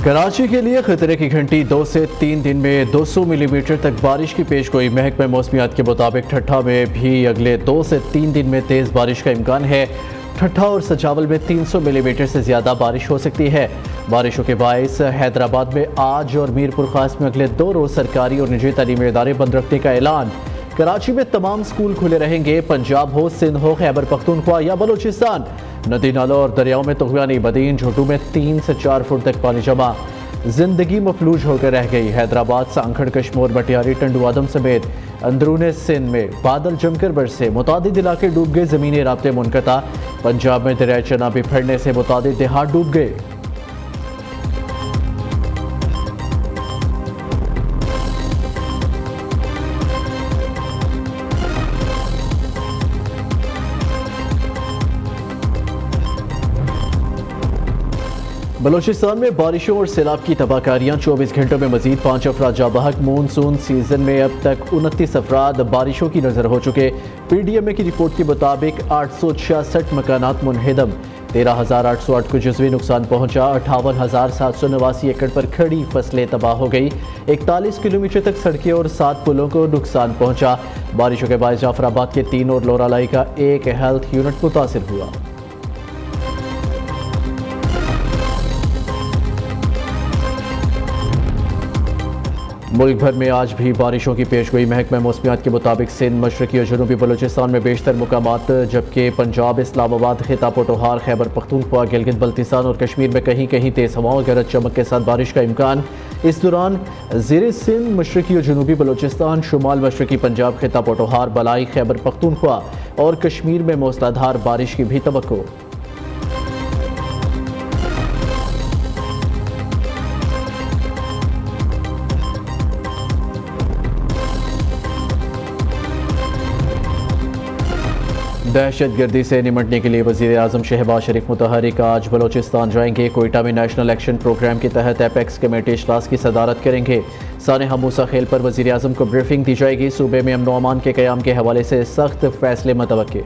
کراچی کے لیے خطرے کی گھنٹی 2 سے 3 دن میں 200 ملی میٹر تک بارش کی پیش گوئی۔ محکمہ موسمیات کے مطابق ٹھٹھہ میں بھی اگلے 2 سے 3 دن میں تیز بارش کا امکان ہے۔ ٹھٹھہ اور سجاول میں 300 ملی میٹر سے زیادہ بارش ہو سکتی ہے۔ بارشوں کے باعث حیدرآباد میں آج اور میر پور خاص میں اگلے 2 روز سرکاری اور نجی تعلیمی ادارے بند رکھنے کا اعلان۔ کراچی میں تمام سکول کھلے رہیں گے، پنجاب ہو، سندھ ہو، خیبر پختونخوا یا بلوچستان۔ ندی نالوں اور دریاؤں میں طغیانی بدین، جھوٹو میں 3 سے 4 فٹ تک پانی جمع۔ زندگی مفلوج ہو کر رہ گئی۔ حیدرآباد، سانکھڑ، کشمور، بٹیاری، ٹنڈو آدم سمیت اندرون سندھ میں بادل جم کر برسے، متعدد علاقے ڈوب گئے، زمینی رابطے منقطع۔ پنجاب میں دریائے چنا بکھرنے سے متعدد دیہات ڈوب گئے۔ بلوچستان میں بارشوں اور سیلاب کی تباہ کاریاں، 24 گھنٹوں میں مزید 5 افراد جاں بحق۔ مونسون سیزن میں اب تک 29 افراد بارشوں کی نظر ہو چکے۔ پی ڈی ایم اے کی رپورٹ کے مطابق 866 مکانات منہدم، 13,808 کو جزوی نقصان پہنچا، 58,789 ایکڑ پر کھڑی فصلیں تباہ ہو گئی، 41 کلومیٹر تک سڑکیں اور 7 پلوں کو نقصان پہنچا۔ بارشوں کے باعث جعفر آباد کے 3 اور لورالائی کا 1 ہیلتھ یونٹ متاثر ہوا۔ ملک بھر میں آج بھی بارشوں کی پیش گوئی۔ محکمہ موسمیات کے مطابق سندھ، مشرقی اور جنوبی بلوچستان میں بیشتر مقامات، جبکہ پنجاب، اسلام آباد، خطہ پوٹوہار، خیبر پختونخوا، گلگت بلتستان اور کشمیر میں کہیں کہیں تیز ہواؤں، گرج چمک کے ساتھ بارش کا امکان۔ اس دوران زیر سندھ، مشرقی اور جنوبی بلوچستان، شمال مشرقی پنجاب، خطہ پوٹوہار، بالائی خیبر پختونخوا اور کشمیر میں موسلادھار بارش کی بھی توقع۔ دہشت گردی سے نمٹنے کے لیے وزیر اعظم شہباز شریف متحرک آج بلوچستان جائیں گے۔ کوئٹہ میں نیشنل ایکشن پروگرام کے تحت ایپیکس کمیٹی اجلاس کی صدارت کریں گے۔ سانحہ موسیٰ خیل پر وزیر اعظم کو بریفنگ دی جائے گی۔ صوبے میں امن و امان کے قیام کے حوالے سے سخت فیصلے متوقع۔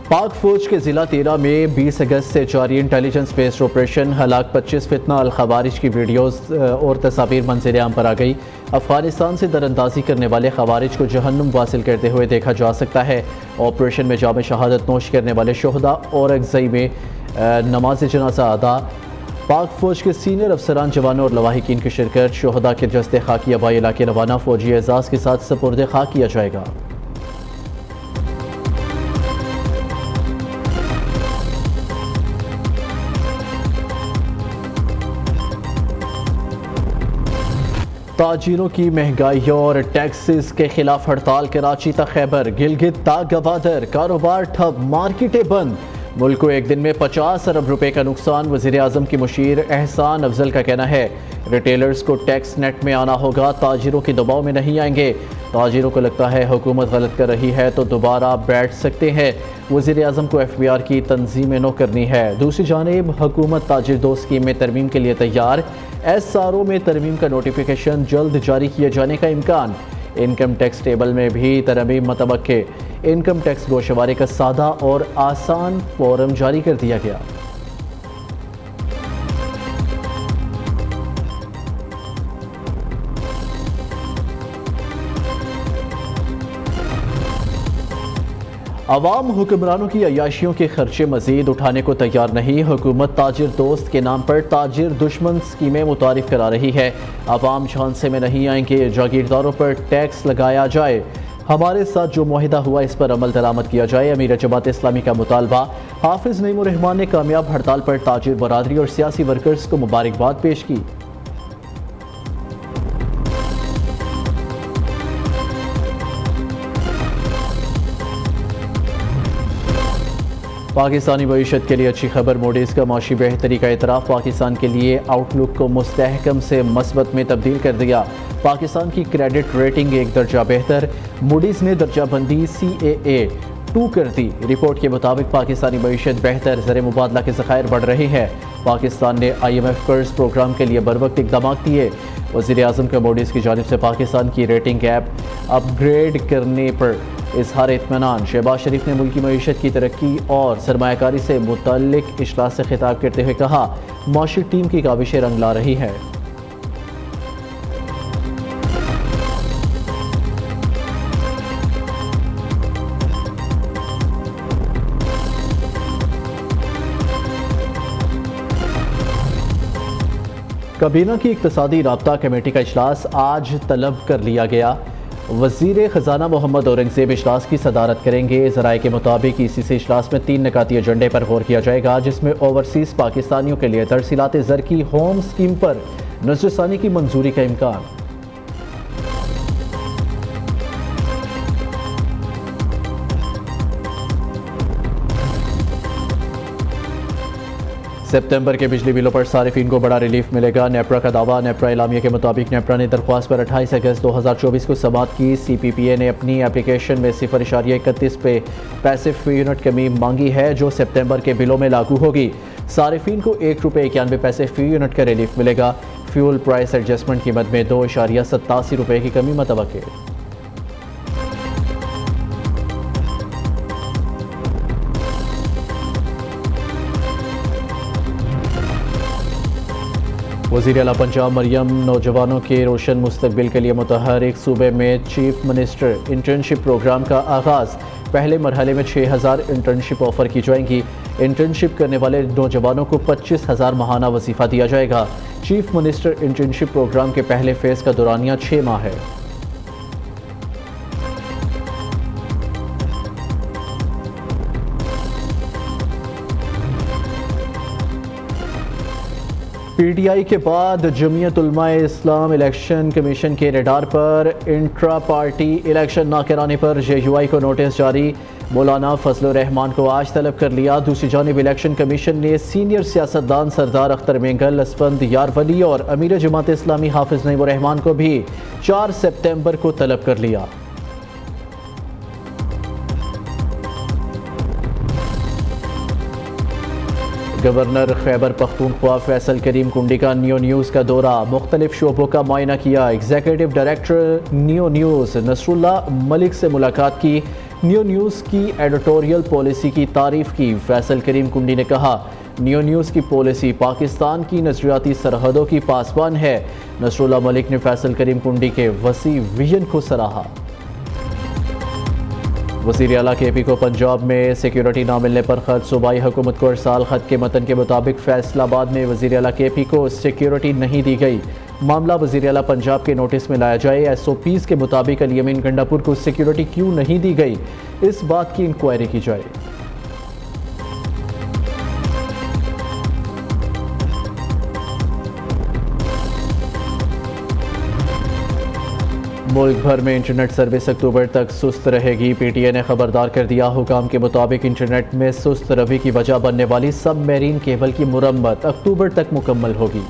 پاک فوج کے ضلع 13 میں 20 اگست سے جاری انٹیلیجنس بیسڈ آپریشن، ہلاک 25 فتنہ الخوارج کی ویڈیوز اور تصاویر منظر عام پر آ گئی۔ افغانستان سے دراندازی کرنے والے خوارج کو جہنم واصل کرتے ہوئے دیکھا جا سکتا ہے۔ آپریشن میں جام شہادت نوش کرنے والے شہداء اور اگزئی میں نماز جنازہ ادا۔ پاک فوج کے سینئر افسران، جوانوں اور لواحقین کی شرکت۔ شہداء کے جسد خاکی آبائی علاقے روانہ، فوجی اعزاز کے ساتھ سپرد خاک کیا جائے گا۔ تاجروں کی مہنگائی اور ٹیکسز کے خلاف ہڑتال، کراچی تا خیبر، گلگت تا گوادر، کاروبار ٹھپ، مارکیٹیں بند۔ ملک کو ایک دن میں 50 ارب روپے کا نقصان۔ وزیر اعظم کی مشیر احسان افضل کا کہنا ہے ریٹیلرز کو ٹیکس نیٹ میں آنا ہوگا، تاجروں کے دباؤ میں نہیں آئیں گے۔ تاجروں کو لگتا ہے حکومت غلط کر رہی ہے تو دوبارہ بیٹھ سکتے ہیں۔ وزیر اعظم کو ایف بی آر کی تنظیم نو کرنی ہے۔ دوسری جانب حکومت تاجر دوست اسکیم میں ترمیم کے لیے تیار۔ ایس آر او میں ترمیم کا نوٹیفیکیشن جلد جاری کیے جانے کا امکان۔ انکم ٹیکس ٹیبل میں بھی ترمیم متوقع۔ انکم ٹیکس گوشوارے کا سادہ اور آسان فارم جاری کر دیا گیا۔ عوام حکمرانوں کی عیاشیوں کے خرچے مزید اٹھانے کو تیار نہیں۔ حکومت تاجر دوست کے نام پر تاجر دشمن اسکیمیں متعارف کرا رہی ہے۔ عوام جھانسے میں نہیں آئیں گے، جاگیرداروں پر ٹیکس لگایا جائے۔ ہمارے ساتھ جو معاہدہ ہوا اس پر عمل درآمد کیا جائے، امیر جماعت اسلامی کا مطالبہ۔ حافظ نعیم الرحمان نے کامیاب ہڑتال پر تاجر برادری اور سیاسی ورکرز کو مبارکباد پیش کی۔ پاکستانی معیشت کے لیے اچھی خبر، موڈیز کا معاشی بہتری کا اعتراف۔ پاکستان کے لیے آؤٹ لک کو مستحکم سے مثبت میں تبدیل کر دیا۔ پاکستان کی کریڈٹ ریٹنگ 1 درجہ بہتر، موڈیز نے درجہ بندی CAA2 کر دی۔ رپورٹ کے مطابق پاکستانی معیشت بہتر، زر مبادلہ کے ذخائر بڑھ رہے ہیں۔ پاکستان نے IMF قرض پروگرام کے لیے بروقت اقدامات کیے۔ وزیر اعظم کا موڈیز کی جانب سے پاکستان کی ریٹنگ ایپ اپ گریڈ کرنے پر اظہار اطمینان۔ شہباز شریف نے ملکی معیشت کی ترقی اور سرمایہ کاری سے متعلق اجلاس سے خطاب کرتے ہوئے کہا، معاشی ٹیم کی کاوشیں رنگ لا رہی ہیں۔ کابینہ کی اقتصادی رابطہ کمیٹی کا اجلاس آج طلب کر لیا گیا۔ وزیر خزانہ محمد اورنگزیب اجلاس کی صدارت کریں گے۔ ذرائع کے مطابق اسی اجلاس میں 3 نکاتی ایجنڈے پر غور کیا جائے گا، جس میں اوورسیز پاکستانیوں کے لیے ترسیلات زر کی ہوم اسکیم پر نظر ثانی کی منظوری کا امکان۔ سپتمبر کے بجلی بلوں پر صارفین کو بڑا ریلیف ملے گا، نیپرا کا دعویٰ۔ نیپرا اعلامیہ کے مطابق نیپرا نے درخواست پر 28 اگست 2024 کو سماعت کی۔ سی پی پی اے نے اپنی اپلیکیشن میں 0.31 پہ پیسے فی یونٹ کمی مانگی ہے، جو سپتمبر کے بلوں میں لاگو ہوگی۔ صارفین کو ₹1.91 فی یونٹ کا ریلیف ملے گا۔ فیول پرائس ایڈجسٹمنٹ قیمت میں ₹2.87 کی کمی متوقع۔ وزیر اعلیٰ پنجاب مریم نوجوانوں کے روشن مستقبل کے لیے متحرک۔ صوبے میں چیف منسٹر انٹرنشپ پروگرام کا آغاز۔ پہلے مرحلے میں 6000 انٹرنشپ آفر کی جائیں گی۔ انٹرنشپ کرنے والے نوجوانوں کو 25,000 ماہانہ وظیفہ دیا جائے گا۔ چیف منسٹر انٹرنشپ پروگرام کے پہلے فیز کا دورانیہ 6 ماہ ہے۔ پی ٹی آئی کے بعد جمعیت علماء اسلام الیکشن کمیشن کے ریڈار پر انٹرا پارٹی الیکشن نہ کرانے پر جے یو آئی کو نوٹس جاری۔ مولانا فضل الرحمان کو آج طلب کر لیا۔ دوسری جانب الیکشن کمیشن نے سینئر سیاستدان سردار اختر مینگل، اسفند یار ولی اور امیر جماعت اسلامی حافظ نعیم الرحمان کو بھی 4 سپتمبر کو طلب کر لیا۔ گورنر خیبر پختونخوا فیصل کریم کنڈی کا نیو نیوز کا دورہ، مختلف شعبوں کا معائنہ کیا۔ ایگزیکٹو ڈائریکٹر نیو نیوز نصر اللہ ملک سے ملاقات کی۔ نیو نیوز کی ایڈیٹوریل پالیسی کی تعریف کی۔ فیصل کریم کنڈی نے کہا، نیو نیوز کی پالیسی پاکستان کی نظریاتی سرحدوں کی پاسبان ہے۔ نصر اللہ ملک نے فیصل کریم کنڈی کے وسیع ویژن کو سراہا۔ وزیر اعلیٰ کے پی کو پنجاب میں سیکیورٹی نہ ملنے پر خط۔ صوبائی حکومت کو ارسال خط کے متن کے مطابق فیصل آباد میں وزیر اعلیٰ کے پی کو سیکیورٹی نہیں دی گئی۔ معاملہ وزیر اعلیٰ پنجاب کے نوٹس میں لایا جائے۔ ایس او پیز کے مطابق الیمین گنڈاپور کو سیکیورٹی کیوں نہیں دی گئی، اس بات کی انکوائری کی جائے۔ ملک بھر میں انٹرنیٹ سروس اکتوبر تک سست رہے گی۔ پی ٹی اے نے خبردار کر دیا، حکام کے مطابق انٹرنیٹ میں سست روی کی وجہ بننے والی سب میرین کیبل کی مرمت اکتوبر تک مکمل ہوگی۔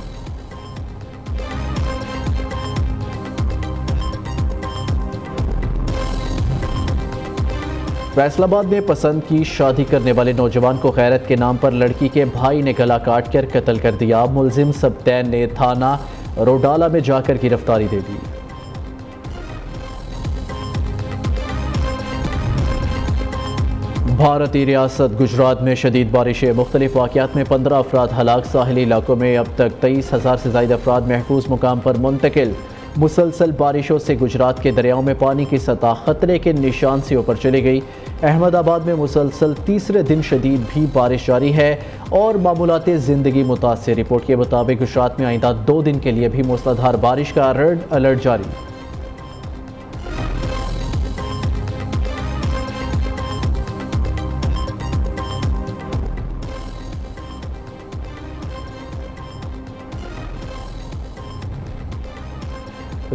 فیصل آباد میں پسند کی شادی کرنے والے نوجوان کو غیرت کے نام پر لڑکی کے بھائی نے گلا کاٹ کر قتل کر دیا۔ ملزم سبتین نے تھانہ روڈالہ میں جا کر گرفتاری دے دی۔ بھارتی ریاست گجرات میں شدید بارشیں، مختلف واقعات میں 15 افراد ہلاک۔ ساحلی علاقوں میں اب تک 23,000 سے زائد افراد محفوظ مقام پر منتقل۔ مسلسل بارشوں سے گجرات کے دریاؤں میں پانی کی سطح خطرے کے نشان سے اوپر چلی گئی۔ احمد آباد میں مسلسل تیسرے دن شدید بھی بارش جاری ہے اور معمولات زندگی متاثر۔ رپورٹ کے مطابق گجرات میں آئندہ 2 دن کے لیے بھی موسلادھار بارش کا ریڈ الرٹ جاری۔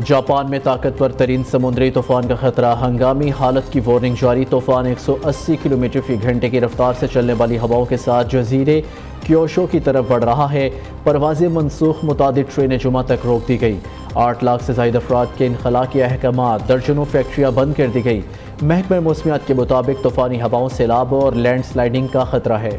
جاپان میں طاقتور ترین سمندری طوفان کا خطرہ، ہنگامی حالت کی وارننگ جاری۔ طوفان 180 کلومیٹر فی گھنٹے کی رفتار سے چلنے والی ہواؤں کے ساتھ جزیرے کیوشو کی طرف بڑھ رہا ہے۔ پروازیں منسوخ، متعدد ٹرینیں جمعہ تک روک دی گئی۔ 8 لاکھ سے زائد افراد کے انخلاء کے احکامات، درجنوں فیکٹریاں بند کر دی گئی۔ محکمہ موسمیات کے مطابق طوفانی ہواؤں، سیلاب اور لینڈ سلائیڈنگ کا خطرہ ہے۔